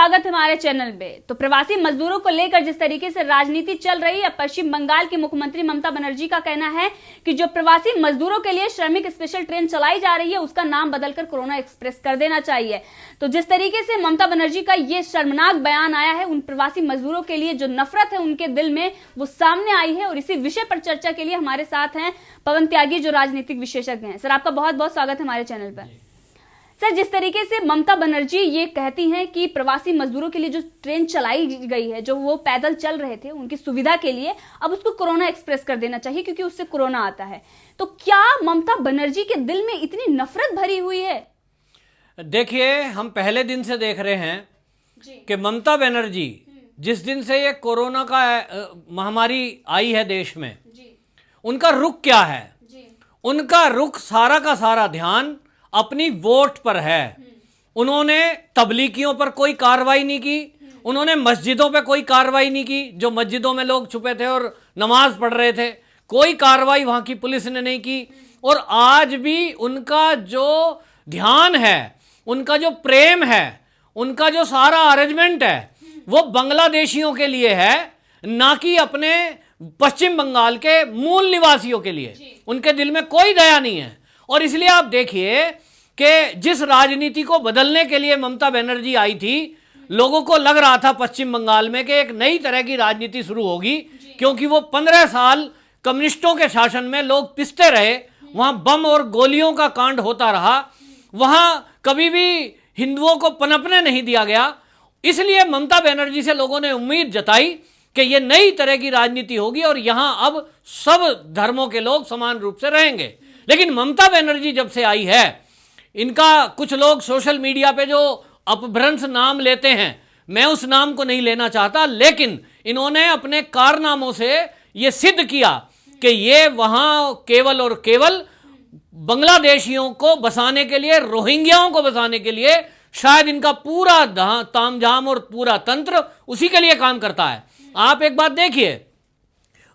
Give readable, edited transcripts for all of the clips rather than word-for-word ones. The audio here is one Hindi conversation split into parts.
स्वागत है हमारे चैनल पे। तो प्रवासी मजदूरों को लेकर जिस तरीके से राजनीति चल रही है, पश्चिम बंगाल की मुख्यमंत्री ममता बनर्जी का कहना है कि जो प्रवासी मजदूरों के लिए श्रमिक स्पेशल ट्रेन चलाई जा रही है उसका नाम बदलकर कोरोना एक्सप्रेस कर देना चाहिए। तो जिस तरीके से ममता बनर्जी का ये शर्मनाक बयान आया है, उन प्रवासी मजदूरों के लिए जो नफरत है उनके दिल में वो सामने आई है। और इसी विषय पर चर्चा के लिए हमारे साथ हैं पवन त्यागी, जो राजनीतिक विशेषज्ञ हैं। सर, आपका बहुत बहुत स्वागत है हमारे चैनल पर। सर, जिस तरीके से ममता बनर्जी ये कहती हैं कि प्रवासी मजदूरों के लिए जो ट्रेन चलाई गई है, जो वो पैदल चल रहे थे उनकी सुविधा के लिए, अब उसको कोरोना एक्सप्रेस कर देना चाहिए क्योंकि उससे कोरोना आता है। तो क्या ममता बनर्जी के दिल में इतनी नफरत भरी हुई है? देखिए, हम पहले दिन से देख रहे हैं कि ममता बनर्जी जिस दिन से ये कोरोना का महामारी आई है देश में, उनका रुख क्या है? उनका रुख सारा का सारा ध्यान अपनी वोट पर है। उन्होंने तबलीगियों पर कोई कार्रवाई नहीं की, उन्होंने मस्जिदों पे कोई कार्रवाई नहीं की, जो मस्जिदों में लोग छुपे थे और नमाज पढ़ रहे थे, कोई कार्रवाई वहां की पुलिस ने नहीं की। और आज भी उनका जो ध्यान है, उनका जो प्रेम है, उनका जो सारा अरेंजमेंट है, वो बांग्लादेशियों के लिए है, ना कि अपने पश्चिम बंगाल के मूल निवासियों के लिए। उनके दिल में कोई दया नहीं है। और इसलिए आप देखिए कि जिस राजनीति को बदलने के लिए ममता बनर्जी आई थी, लोगों को लग रहा था पश्चिम बंगाल में कि एक नई तरह की राजनीति शुरू होगी, क्योंकि वो 15 साल कम्युनिस्टों के शासन में लोग पिसते रहे, वहां बम और गोलियों का कांड होता रहा, वहां कभी भी हिंदुओं को पनपने नहीं दिया गया। इसलिए ममता बनर्जी से लोगों ने उम्मीद जताई कि ये नई तरह की राजनीति होगी और यहां अब सब धर्मों के लोग समान रूप से रहेंगे। लेकिन ममता बनर्जी जब से आई है, इनका कुछ लोग सोशल मीडिया पे जो अपभ्रंश नाम लेते हैं, मैं उस नाम को नहीं लेना चाहता, लेकिन इन्होंने अपने कारनामों से ये सिद्ध किया कि ये वहां केवल और केवल बांग्लादेशियों को बसाने के लिए, रोहिंग्याओं को बसाने के लिए, शायद इनका पूरा तामझाम और पूरा तंत्र उसी के लिए काम करता है। आप एक बात देखिए,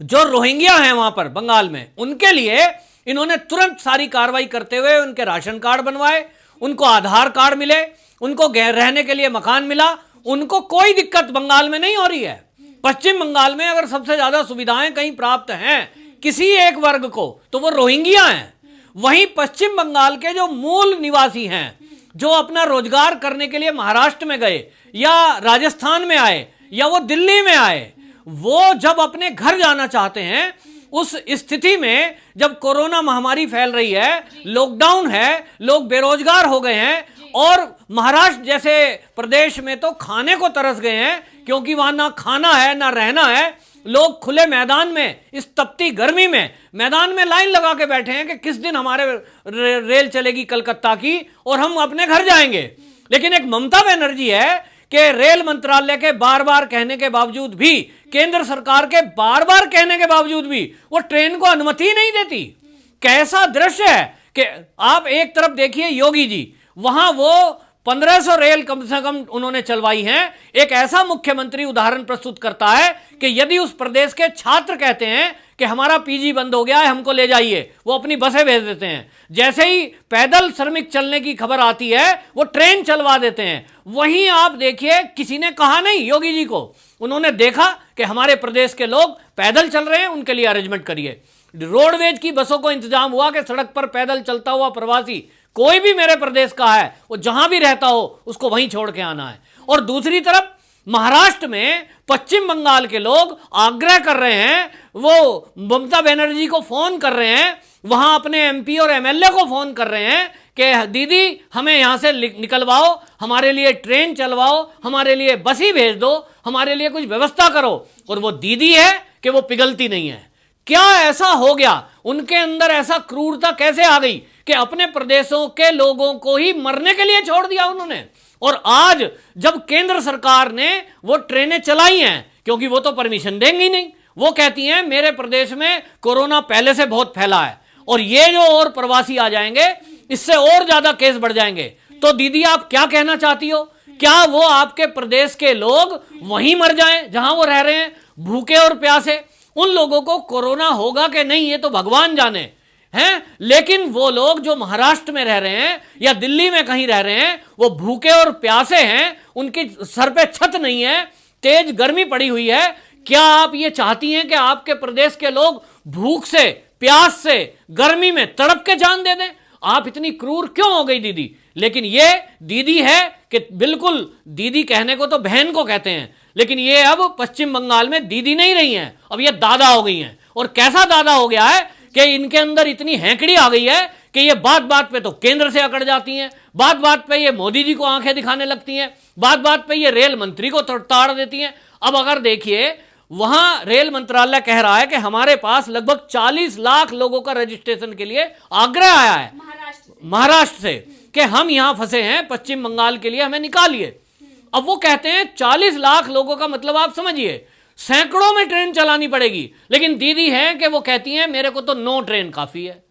जो रोहिंग्या हैं वहां पर बंगाल में, उनके लिए इन्होंने तुरंत सारी कार्रवाई करते हुए उनके राशन कार्ड बनवाए, उनको आधार कार्ड मिले, उनको रहने के लिए मकान मिला। उनको कोई दिक्कत बंगाल में नहीं हो रही है। पश्चिम बंगाल में अगर सबसे ज्यादा सुविधाएं कहीं प्राप्त हैं किसी एक वर्ग को, तो वो रोहिंग्या हैं। वहीं पश्चिम बंगाल के जो मूल निवासी हैं, जो अपना रोजगार करने के लिए महाराष्ट्र में गए या राजस्थान में आए या वो दिल्ली में आए, वो जब अपने घर जाना चाहते हैं, उस स्थिति में जब कोरोना महामारी फैल रही है, लॉकडाउन है, लोग बेरोजगार हो गए हैं और महाराष्ट्र जैसे प्रदेश में तो खाने को तरस गए हैं, क्योंकि वहां ना खाना है ना रहना है। लोग खुले मैदान में, इस तपती गर्मी में मैदान में लाइन लगा के बैठे हैं कि किस दिन हमारे रेल चलेगी कलकत्ता की और हम अपने घर जाएंगे। लेकिन एक ममता बनर्जी है कि रेल मंत्रालय के बार बार कहने के बावजूद भी, केंद्र सरकार के बार बार कहने के बावजूद भी वो ट्रेन को अनुमति नहीं देती। कैसा दृश्य है कि आप एक तरफ देखिए योगी जी, वहां वो 1500 रेल कम से कम उन्होंने चलवाई हैं। एक ऐसा मुख्यमंत्री उदाहरण प्रस्तुत करता है कि यदि उस प्रदेश के छात्र कहते हैं कि हमारा पीजी बंद हो गया है, हमको ले जाइए, वो अपनी बसें भेज देते हैं। जैसे ही पैदल श्रमिक चलने की खबर आती है, वो ट्रेन चलवा देते हैं। वहीं आप देखिए, किसी ने कहा नहीं योगी जी को, उन्होंने देखा कि हमारे प्रदेश के लोग पैदल चल रहे हैं, उनके लिए अरेंजमेंट करिए। रोडवेज की बसों को इंतजाम हुआ कि सड़क पर पैदल चलता हुआ प्रवासी कोई भी मेरे प्रदेश का है, वो जहां भी रहता हो उसको वहीं छोड़ के आना है। और दूसरी तरफ महाराष्ट्र में पश्चिम बंगाल के लोग आग्रह कर रहे हैं, वो ममता बनर्जी को फोन कर रहे हैं, वहां अपने एमपी और एमएलए को फोन कर रहे हैं कि दीदी हमें यहां से निकलवाओ, हमारे लिए ट्रेन चलवाओ, हमारे लिए बस ही भेज दो, हमारे लिए कुछ व्यवस्था करो। और वो दीदी है कि वो पिघलती नहीं है। क्या ऐसा हो गया उनके अंदर, ऐसा क्रूरता कैसे आ गई कि अपने प्रदेशों के लोगों को ही मरने के लिए छोड़ दिया उन्होंने? और आज जब केंद्र सरकार ने वो ट्रेनें चलाई हैं, क्योंकि वो तो परमिशन देंगी नहीं, वो कहती हैं मेरे प्रदेश में कोरोना पहले से बहुत फैला है और ये जो और प्रवासी आ जाएंगे इससे और ज्यादा केस बढ़ जाएंगे। तो दीदी आप क्या कहना चाहती हो? क्या वो आपके प्रदेश के लोग वहीं मर जाएं जहां वो रह रहे हैं, भूखे और प्यासे? उन लोगों को कोरोना होगा कि नहीं ये तो भगवान जाने। हैं। लेकिन वो लोग जो महाराष्ट्र में रह रहे हैं या दिल्ली में कहीं रह रहे हैं, वो भूखे और प्यासे हैं, उनके सर पे छत नहीं है, तेज गर्मी पड़ी हुई है। क्या आप ये चाहती हैं कि आपके प्रदेश के लोग भूख से, प्यास से, गर्मी में तड़प के जान दे दें? आप इतनी क्रूर क्यों हो गई दीदी? लेकिन ये दीदी है कि बिल्कुल, दीदी कहने को तो बहन को कहते हैं, लेकिन ये अब पश्चिम बंगाल में दीदी नहीं रही हैं, अब ये दादा हो गई हैं। और कैसा दादा हो गया है कि इनके अंदर इतनी हैंकड़ी आ गई है कि ये बात बात पे तो केंद्र से अकड़ जाती हैं, बात बात पे ये मोदी जी को आंखें दिखाने लगती हैं, बात बात पे ये रेल मंत्री को ताड़ देती हैं। अब अगर देखिए, वहां रेल मंत्रालय कह रहा है कि हमारे पास लगभग 40 लाख लोगों का रजिस्ट्रेशन के लिए आग्रह आया है महाराष्ट्र से कि हम यहां फंसे हैं, पश्चिम बंगाल के लिए हमें निकालिए। अब वो कहते हैं 40 लाख लोगों का मतलब आप समझिए, सैकड़ों में ट्रेन चलानी पड़ेगी। लेकिन दीदी हैं कि वो कहती हैं मेरे को तो 9 ट्रेन काफी है।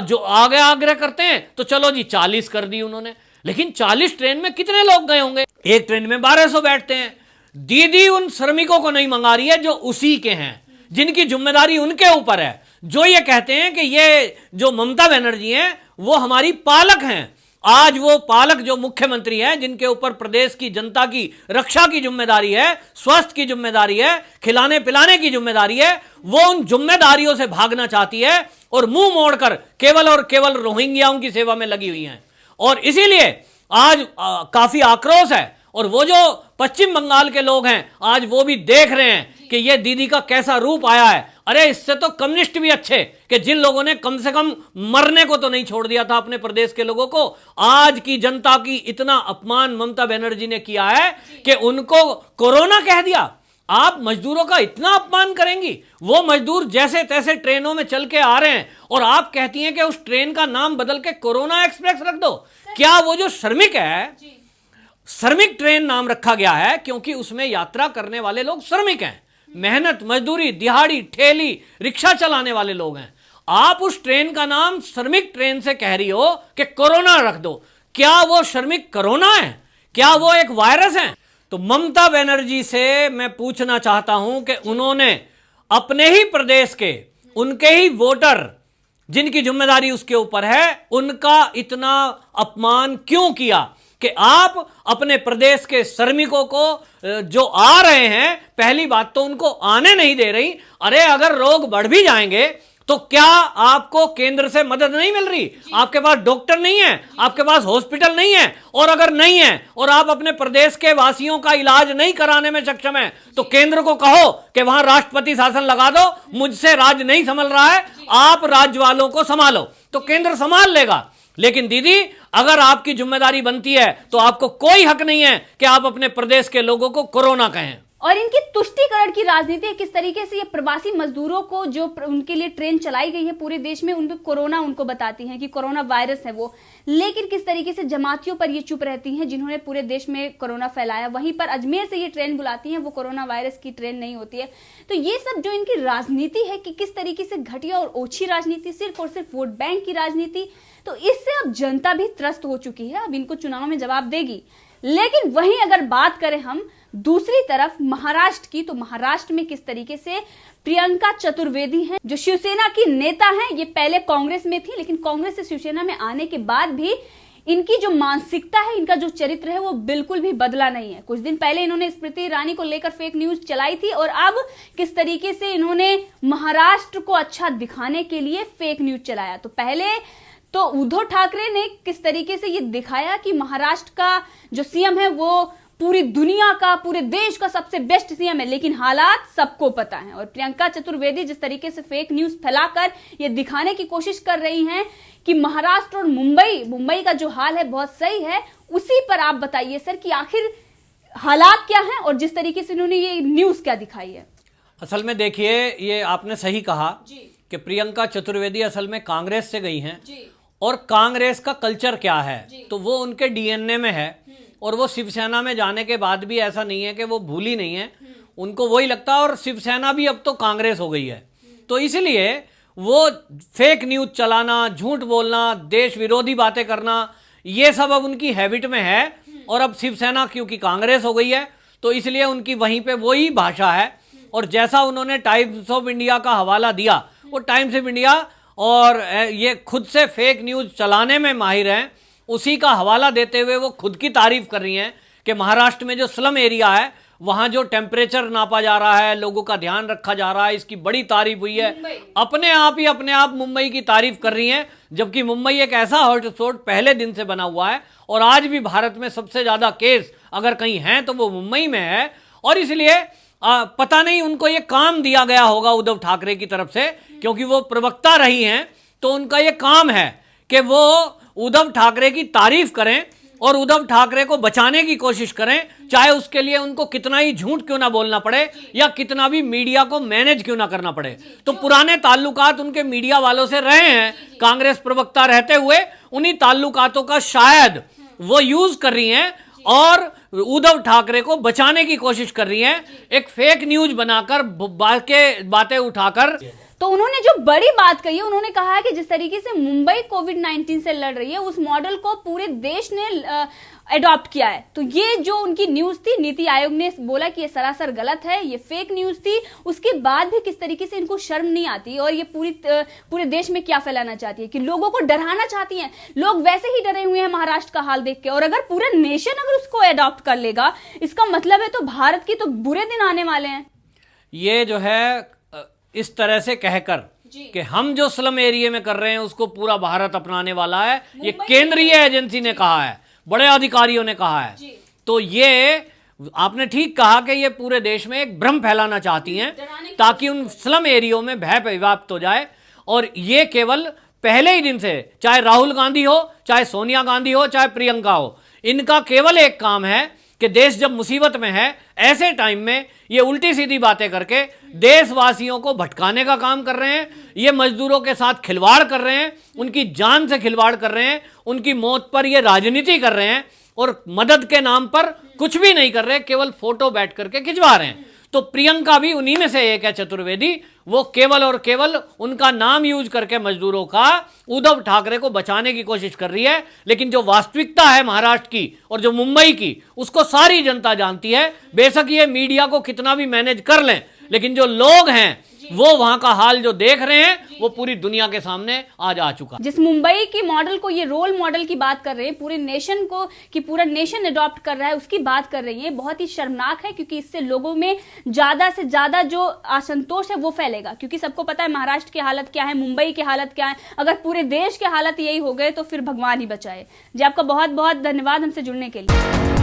जो आगे आग्रह करते हैं तो चलो जी 40 कर दी उन्होंने, लेकिन 40 ट्रेन में कितने लोग गए होंगे? एक ट्रेन में 1200 बैठते हैं। दीदी उन श्रमिकों को नहीं मंगा रही है जो उसी के हैं, जिनकी जिम्मेदारी उनके ऊपर है, जो ये कहते हैं कि ये जो ममता बनर्जी हैं वो हमारी पालक हैं। आज वो पालक जो मुख्यमंत्री हैं, जिनके ऊपर प्रदेश की जनता की रक्षा की जिम्मेदारी है, स्वास्थ्य की जिम्मेदारी है, खिलाने पिलाने की जिम्मेदारी है, वो उन जिम्मेदारियों से भागना चाहती है और मुंह मोड़कर केवल और केवल रोहिंग्याओं की सेवा में लगी हुई हैं। और इसीलिए आज काफी आक्रोश है। और वो जो पश्चिम बंगाल के लोग हैं, आज वो भी देख रहे हैं कि ये दीदी का कैसा रूप आया है। अरे इससे तो कम्युनिस्ट भी अच्छे, कि जिन लोगों ने कम से कम मरने को तो नहीं छोड़ दिया था अपने प्रदेश के लोगों को, आज की जनता की इतना अपमान ममता बनर्जी ने किया है कि उनको कोरोना कह दिया। आप मजदूरों का इतना अपमान करेंगी? वो मजदूर जैसे तैसे ट्रेनों में चल के आ रहे हैं और आप कहती हैं कि उस ट्रेन का नाम बदल के कोरोना एक्सप्रेस रख दो। क्या वो जो श्रमिक है, श्रमिक ट्रेन नाम रखा गया है क्योंकि उसमें यात्रा करने वाले लोग श्रमिक हैं, मेहनत मजदूरी, दिहाड़ी, ठेली, रिक्शा चलाने वाले लोग हैं। आप उस ट्रेन का नाम श्रमिक ट्रेन से कह रही हो कि कोरोना रख दो। क्या वो श्रमिक कोरोना है? क्या वो एक वायरस है? तो ममता बनर्जी से मैं पूछना चाहता हूं कि उन्होंने अपने ही प्रदेश के, उनके ही वोटर जिनकी जिम्मेदारी उसके ऊपर है, उनका इतना अपमान क्यों किया कि आप अपने प्रदेश के श्रमिकों को जो आ रहे हैं, पहली बात तो उनको आने नहीं दे रही। अरे अगर रोग बढ़ भी जाएंगे तो क्या आपको केंद्र से मदद नहीं मिल रही? आपके पास डॉक्टर नहीं है, आपके पास हॉस्पिटल नहीं है, और अगर नहीं है और आप अपने प्रदेश के वासियों का इलाज नहीं कराने में सक्षम है तो केंद्र को कहो कि वहां राष्ट्रपति शासन लगा दो, मुझसे राज्य नहीं संभल रहा है, आप राज्य वालों को संभालो, तो केंद्र संभाल लेगा। लेकिन दीदी, अगर आपकी जिम्मेदारी बनती है तो आपको कोई हक नहीं है कि आप अपने प्रदेश के लोगों को कोरोना कहें। और इनकी तुष्टीकरण की राजनीति किस तरीके से ये प्रवासी मजदूरों को जो उनके लिए ट्रेन चलाई गई है पूरे देश में, उनको कोरोना उनको बताती हैं कि कोरोना वायरस है वो, लेकिन किस तरीके से जमातियों पर ये चुप रहती हैं जिन्होंने पूरे देश में कोरोना फैलाया। वहीं पर अजमेर से ये ट्रेन बुलाती हैं, वो कोरोना वायरस की ट्रेन नहीं होती है। तो ये सब जो इनकी राजनीति है कि किस तरीके से घटिया और ओछी राजनीति, सिर्फ और सिर्फ वोट बैंक की राजनीति, तो इससे अब जनता भी त्रस्त हो चुकी है। अब इनको चुनाव में जवाब देगी। लेकिन वहीं अगर बात करें हम दूसरी तरफ महाराष्ट्र की, तो महाराष्ट्र में किस तरीके से प्रियंका चतुर्वेदी हैं जो शिवसेना की नेता हैं। ये पहले कांग्रेस में थी, लेकिन कांग्रेस से शिवसेना में आने के बाद भी इनकी जो मानसिकता है, इनका जो चरित्र है वो बिल्कुल भी बदला नहीं है। कुछ दिन पहले इन्होंने स्मृति ईरानी को लेकर फेक न्यूज चलाई थी और अब किस तरीके से इन्होंने महाराष्ट्र को अच्छा दिखाने के लिए फेक न्यूज चलाया। तो पहले तो उद्धव ठाकरे ने किस तरीके से ये दिखाया कि महाराष्ट्र का जो सीएम है वो पूरी दुनिया का, पूरे देश का सबसे बेस्ट सीएम है, लेकिन हालात सबको पता है। और प्रियंका चतुर्वेदी जिस तरीके से फेक न्यूज फैलाकर ये दिखाने की कोशिश कर रही हैं कि महाराष्ट्र और मुंबई का जो हाल है बहुत सही है, उसी पर आप बताइए सर कि आखिर हालात क्या हैं और जिस तरीके से इन्होंने ये न्यूज क्या दिखाई है। असल में देखिए, ये आपने सही कहा कि प्रियंका चतुर्वेदी असल में कांग्रेस से गई हैं और कांग्रेस का कल्चर क्या है तो वो उनके डीएनए में है। और वो शिवसेना में जाने के बाद भी ऐसा नहीं है कि वो भूली नहीं है, उनको वही लगता है। और शिवसेना भी अब तो कांग्रेस हो गई है, तो इसलिए वो फेक न्यूज चलाना, झूठ बोलना, देश विरोधी बातें करना, ये सब अब उनकी हैबिट में है। और अब शिवसेना क्योंकि कांग्रेस हो गई है तो इसलिए उनकी वहीं पे वही भाषा है। और जैसा उन्होंने टाइम्स ऑफ इंडिया का हवाला दिया, वो टाइम्स ऑफ इंडिया और ये खुद से फेक न्यूज चलाने में माहिर हैं, उसी का हवाला देते हुए वो खुद की तारीफ कर रही हैं कि महाराष्ट्र में जो स्लम एरिया है वहां जो टेम्परेचर नापा जा रहा है, लोगों का ध्यान रखा जा रहा है, इसकी बड़ी तारीफ हुई है। अपने आप मुंबई की तारीफ कर रही हैं, जबकि मुंबई एक ऐसा हॉटस्पॉट पहले दिन से बना हुआ है और आज भी भारत में सबसे ज्यादा केस अगर कहीं हैं तो वो मुंबई में है। और इसलिए पता नहीं उनको ये काम दिया गया होगा उद्धव ठाकरे की तरफ से, क्योंकि वो प्रवक्ता रही हैं, तो उनका ये काम है कि वो उद्धव ठाकरे की तारीफ करें और उद्धव ठाकरे को बचाने की कोशिश करें, चाहे उसके लिए उनको कितना ही झूठ क्यों ना बोलना पड़े या कितना भी मीडिया को मैनेज क्यों ना करना पड़े। तो पुराने ताल्लुकात उनके मीडिया वालों से रहे हैं, कांग्रेस प्रवक्ता रहते हुए उन्हीं ताल्लुकातों का शायद वो यूज कर रही हैं और उद्धव ठाकरे को बचाने की कोशिश कर रही हैं, एक फेक न्यूज बनाकर बातें उठाकर। तो उन्होंने जो बड़ी बात कही है, उन्होंने कहा है कि जिस तरीके से मुंबई कोविड-19 से लड़ रही है उस मॉडल को पूरे देश ने अडॉप्ट किया है। तो ये जो उनकी न्यूज थी, नीति आयोग ने बोला कि ये सरासर गलत है, ये फेक न्यूज थी। उसके बाद भी किस तरीके से इनको शर्म नहीं आती और ये पूरे देश में क्या फैलाना चाहती है कि लोगों को डराना चाहती हैं। लोग वैसे ही डरे हुए हैं महाराष्ट्र का हाल देख के, और अगर पूरा नेशन अगर उसको अडॉप्ट कर लेगा, इसका मतलब है तो भारत की तो बुरे दिन आने वाले हैं। ये जो है इस तरह से कहकर कि हम जो स्लम एरिया में कर रहे हैं उसको पूरा भारत अपनाने वाला है, ये केंद्रीय एजेंसी ने कहा है, बड़े अधिकारियों ने कहा है। तो ये आपने ठीक कहा कि ये पूरे देश में एक भ्रम फैलाना चाहती हैं ताकि उन स्लम एरियो में भय व्याप्त हो जाए। और ये केवल पहले ही दिन से, चाहे राहुल गांधी हो, चाहे सोनिया गांधी हो, चाहे प्रियंका हो, इनका केवल एक काम है कि देश जब मुसीबत में है, ऐसे टाइम में ये उल्टी सीधी बातें करके देशवासियों को भटकाने का काम कर रहे हैं। ये मजदूरों के साथ खिलवाड़ कर रहे हैं, उनकी जान से खिलवाड़ कर रहे हैं, उनकी मौत पर ये राजनीति कर रहे हैं और मदद के नाम पर कुछ भी नहीं कर रहे, केवल फोटो बैठ करके खिंचवा रहे हैं। तो प्रियंका भी उन्हीं में से एक है, चतुर्वेदी। वो केवल और केवल उनका नाम यूज करके मजदूरों का, उद्धव ठाकरे को बचाने की कोशिश कर रही है। लेकिन जो वास्तविकता है महाराष्ट्र की और जो मुंबई की, उसको सारी जनता जानती है। बेशक ये मीडिया को कितना भी मैनेज कर लें, लेकिन जो लोग हैं वो वहां का हाल जो देख रहे हैं वो पूरी दुनिया के सामने आज आ चुका। जिस मुंबई की मॉडल को ये रोल मॉडल की बात कर रहे हैं, पूरे नेशन को कि पूरा नेशन अडॉप्ट कर रहा है, उसकी बात कर रही है, बहुत ही शर्मनाक है। क्योंकि इससे लोगों में ज्यादा से ज्यादा जो असंतोष है वो फैलेगा, क्योंकि सबको पता है महाराष्ट्र की हालत क्या है, मुंबई की हालत क्या है। अगर पूरे देश के हालत यही हो गए तो फिर भगवान ही बचाए। जी, आपका बहुत बहुत धन्यवाद हमसे जुड़ने के लिए।